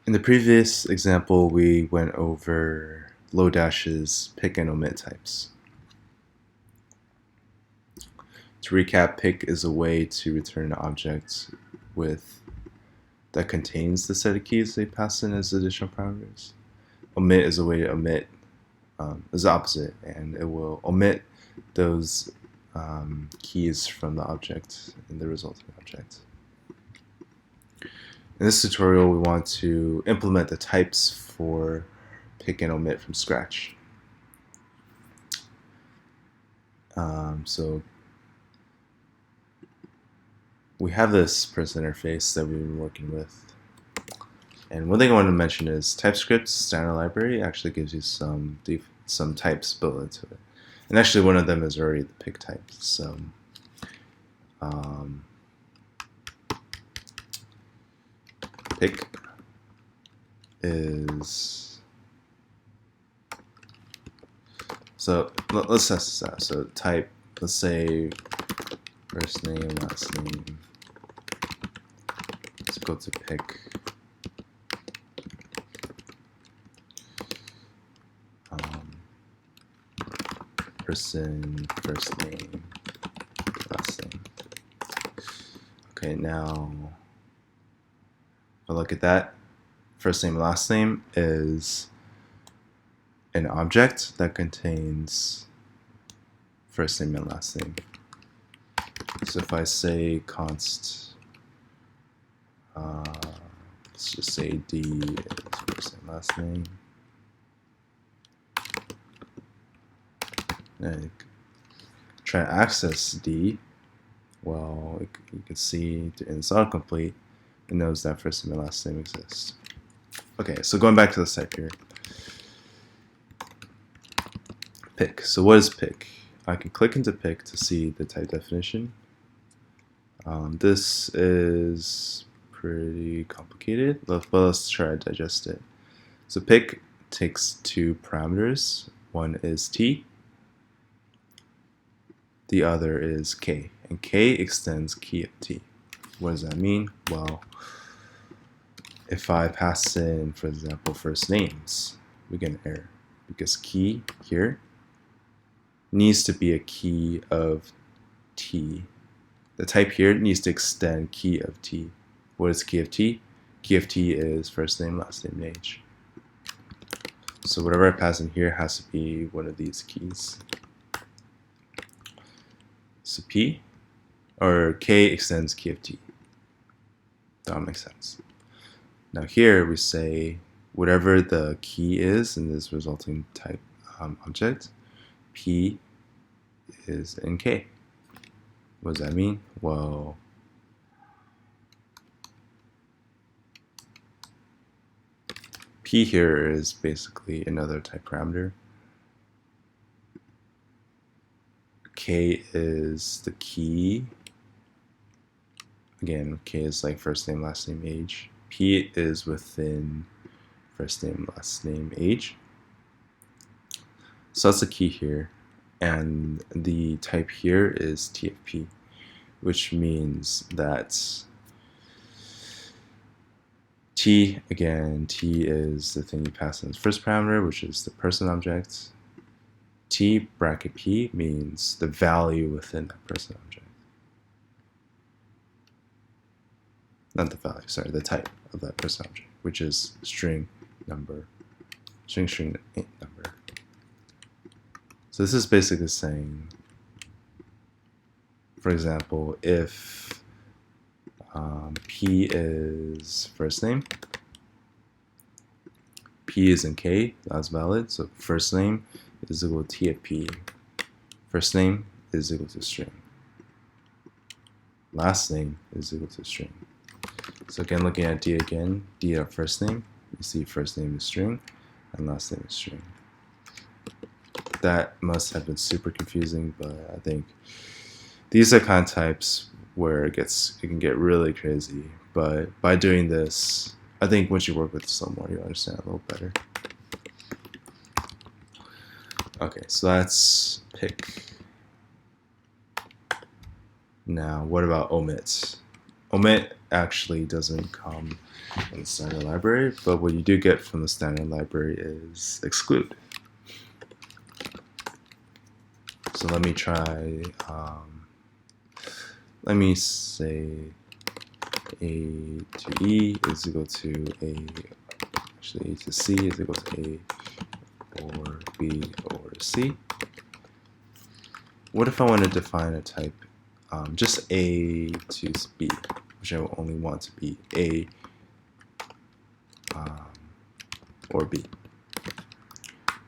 In the previous example, we went over Lodash's pick and omit types. To recap, pick is a way to return an object that contains the set of keys they pass in as additional parameters. Omit is a way to omit, is the opposite, and it will omit those keys from the object in the resulting object. In this tutorial, we want to implement the types for pick and omit from scratch. So we have this person interface that we've been working with. And one thing I wanted to mention is Typescript's standard library actually gives you some types built into it. And actually one of them is already the pick type. So pick is, so let's test this out. So type, let's say first name, last name, let's go to pick. Person, first name, last name. Okay, now if I look at that, first name, last name is an object that contains first name and last name. So if I say const, let's just say D is first name, last name. And try to access D, well, you can see in its autocomplete, it knows that first name and last name exist. Okay, so going back to the type here. Pick. So what is pick? I can click into pick to see the type definition. This is pretty complicated, but let's try to digest it. So pick takes two parameters. One is t, the other is k, and k extends key of t. What does that mean? Well, if I pass in, for example, first names, we get an error because key here needs to be a key of t. The type here needs to extend key of t. What is key of t? Key of t is first name, last name, age. So whatever I pass in here has to be one of these keys. So P or K extends key of T. That makes sense. Now here we say whatever the key is in this resulting type object, P is in K. What does that mean? Well, P here is basically another type parameter. K is the key. Again, K is like first name, last name, age. P is within first name, last name, age. So that's the key here. And the type here is TFP, which means that T, again, T is the thing you pass in the first parameter, which is the person object. T bracket P means the value within that person object. Not the value, sorry, the type of that person object, which is string number, string number. So this is basically saying, for example, if P is first name, P is in K, that's valid, so first name is equal to T of P. First name is equal to string. Last name is equal to string. So again, looking at D again, D of first name, you see first name is string and last name is string. That must have been super confusing, but I think these are kind of types where it can get really crazy. But by doing this, I think once you work with someone, you understand a little better. Okay, so that's pick. Now, what about omit? Omit actually doesn't come in the standard library, but what you do get from the standard library is exclude. So let me try, let me say A to E is equal to A to C is equal to A or B or C. What if I want to define a type just A to B, which I only want to be A or B?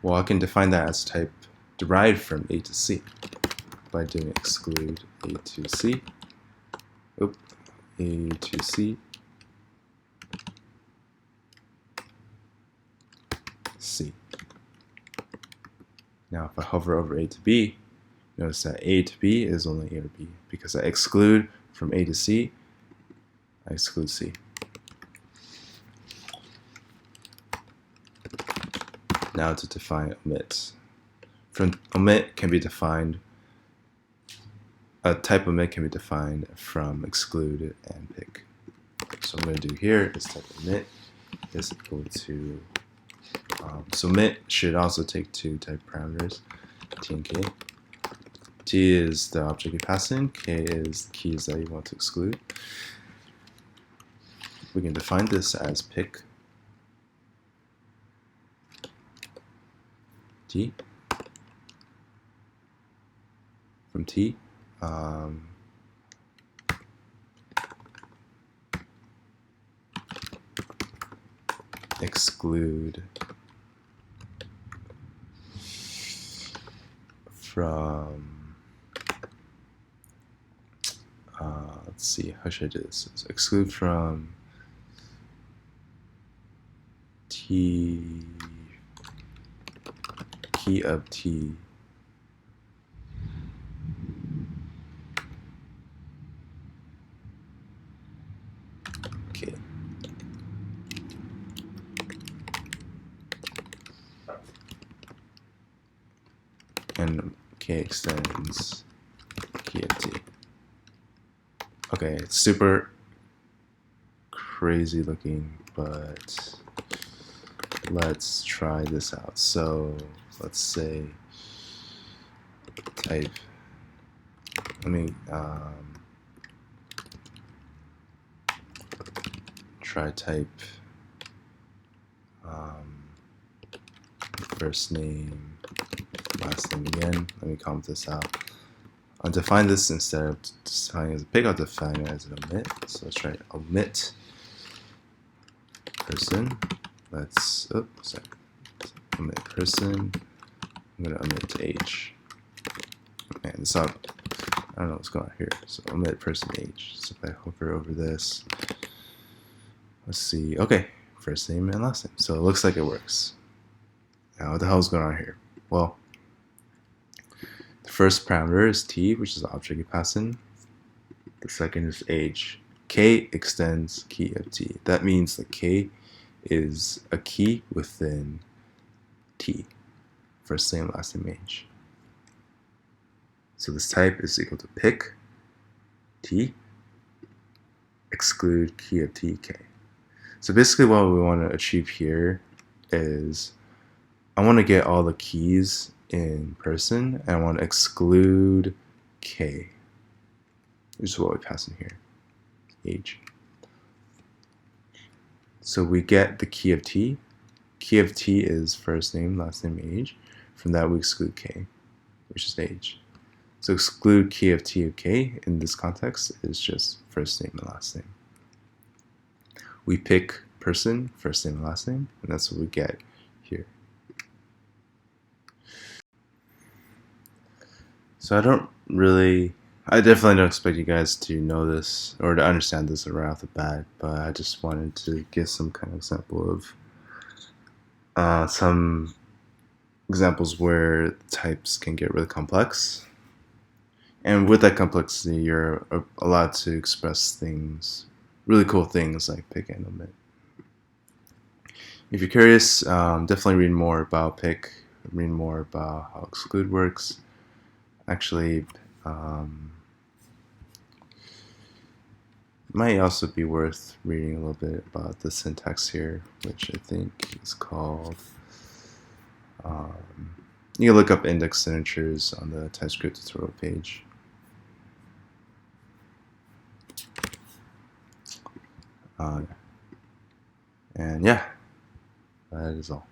Well, I can define that as type derived from A to C by doing exclude A to C. Oop, A to C, C. Now if I hover over A to B, notice that A to B is only A or B. Because I exclude from A to C, I exclude C. Now to define omit. From omit can be defined, a type omit can be defined from exclude and pick. So what I'm going to do here is type omit is equal to, so omit should also take two type parameters, t and k. T is the object you pass in, k is the keys that you want to exclude. We can define this as pick t from t. Exclude from, let's see, how should I do this? So exclude from t, key of t, k. And k extends key of t. Okay, it's super crazy looking, but let's try this out. So let's say type, let me try type first name, last name again. Let me comment this out. I'll define this instead of defining as a pick, I'll define it as an omit. So let's try omit person. Let's, sorry. Omit person. I'm going to omit age. And it's not, I don't know what's going on here. So omit person age. So if I hover over this, let's see. Okay, first name and last name. So it looks like it works. Now what the hell is going on here? Well, the first parameter is t, which is the object you pass in. The second is age. K extends key of t. That means that k is a key within t. First name, last name, age. So this type is equal to pick t, exclude key of t, k. So basically what we want to achieve here is I want to get all the keys in person and I want to exclude k, which is what we pass in here, age. So we get the key of t. Key of t is first name, last name, age. From that we exclude k, which is age. So exclude key of t of k in this context is just first name and last name. We pick person, first name and last name, and that's what we get here. So I definitely don't expect you guys to know this or to understand this right off the bat, but I just wanted to give some kind of example of some examples where types can get really complex. And with that complexity, you're allowed to express things, really cool things like pick and omit. If you're curious, definitely read more about pick, read more about how exclude works. Actually, Might also be worth reading a little bit about the syntax here, which I think is called. You can look up index signatures on the Typescript tutorial page. And yeah, that is all.